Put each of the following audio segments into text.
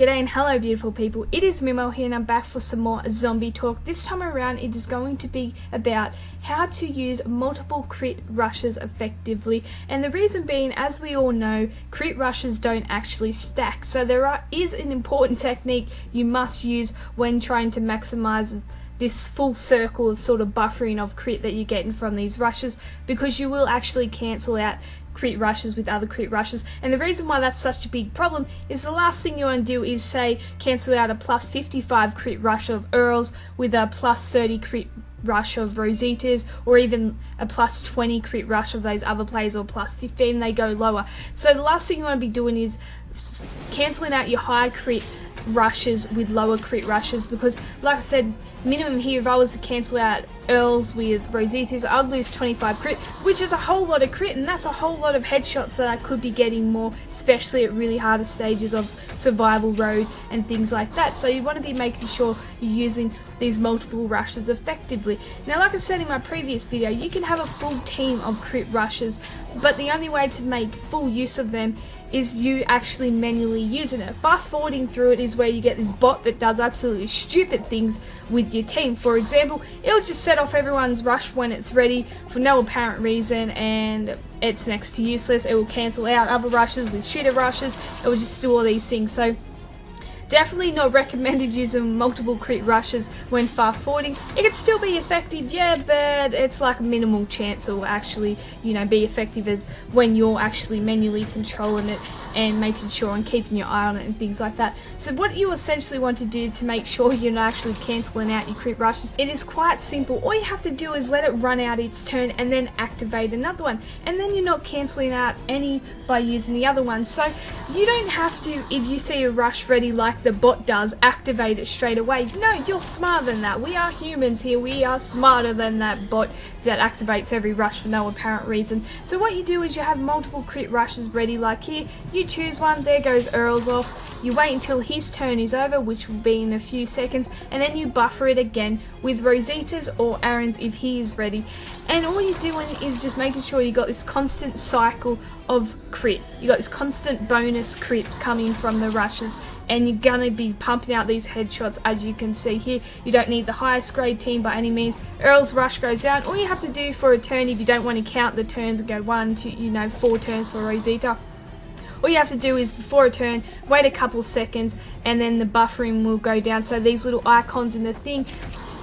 G'day and hello beautiful people, it is Mimo here and I'm back for some more zombie talk. This time around it is going to be about how to use multiple crit rushes effectively, and the reason being, as we all know, crit rushes don't actually stack, so there is an important technique you must use when trying to maximize this full circle of sort of buffering of crit that you're getting from these rushes, because you will actually cancel out crit rushes with other crit rushes. And the reason why that's such a big problem is the last thing you want to do is say cancel out a plus 55 crit rush of Earls with a plus 30 crit rush of Rositas, or even a plus 20 crit rush of those other players, or plus 15, they go lower. So the last thing you want to be doing is cancelling out your high crit rushes with lower crit rushes, because like I said, minimum here, if I was to cancel out Earls with Rositas, I'd lose 25 crit, which is a whole lot of crit, and that's a whole lot of headshots that I could be getting more, especially at really harder stages of survival road and things like that. So you want to be making sure you're using these multiple rushes effectively. Now, like I said in my previous video, you can have a full team of crit rushes, but the only way to make full use of them is you actually manually using it. Fast forwarding through it is where you get this bot that does absolutely stupid things with your team. For example, it'll just set off everyone's rush when it's ready for no apparent reason, and it's next to useless. It will cancel out other rushes with shitter rushes. It will just do all these things. So definitely not recommended using multiple crit rushes when fast forwarding. It can still be effective, yeah, but it's like a minimal chance it will actually, be effective as when you're actually manually controlling it and making sure and keeping your eye on it and things like that. So what you essentially want to do to make sure you're not actually cancelling out your crit rushes, it is quite simple. All you have to do is let it run out its turn and then activate another one, and then you're not cancelling out any by using the other one. So you don't have to, if you see a rush ready like the bot does, activate it straight away. No, you're smarter than that. We are humans here. We are smarter than that bot that activates every rush for no apparent reason. So what you do is you have multiple crit rushes ready, like here. You choose one, there goes Earls off. You wait until his turn is over, which will be in a few seconds, and then you buffer it again with Rositas or Aaron's if he is ready. And all you're doing is just making sure you got this constant cycle of crit. You got this constant bonus crit coming from the rushes, and you're gonna be pumping out these headshots. As you can see here, you don't need the highest grade team by any means. Earl's rush goes down. All you have to do for a turn, if you don't want to count the turns and go 1, 2, 4 turns for Rosita, all you have to do is before a turn, wait a couple seconds, and then the buffering will go down. So these little icons in the thing,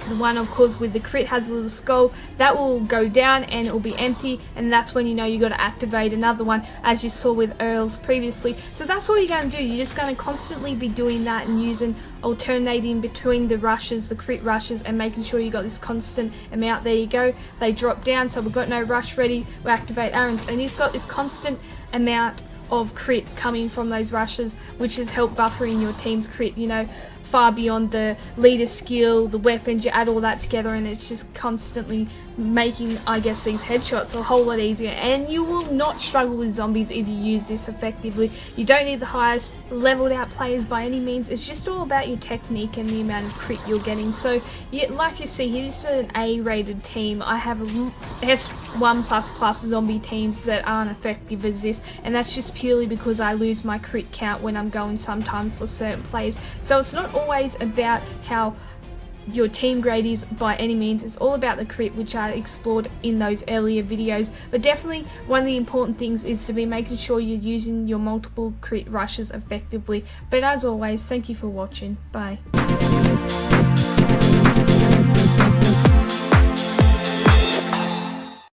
the one of course with the crit has a little skull, that will go down and it will be empty, and that's when you know you got to activate another one, as you saw with Earls previously. So that's all you're going to do. You're just going to constantly be doing that and alternating between the rushes, the crit rushes, and making sure you got this constant amount. There you go, they drop down, so we've got no rush ready, we activate Aaron's, and he's got this constant amount of crit coming from those rushes, which has helped buffering your team's crit, far beyond the leader skill, the weapons. You add all that together and it's just constantly making, I guess, these headshots a whole lot easier, and you will not struggle with zombies if you use this effectively. You don't need the highest leveled out players by any means. It's just all about your technique and the amount of crit you're getting. So yeah, like you see here, this is an A-rated team. I have S1++ zombie teams that aren't effective as this, and that's just purely because I lose my crit count when I'm going sometimes for certain players. So it's not always about how your team grade is by any means. It's all about the crit, which I explored in those earlier videos. But definitely one of the important things is to be making sure you're using your multiple crit rushes effectively. But as always, thank you for watching. Bye.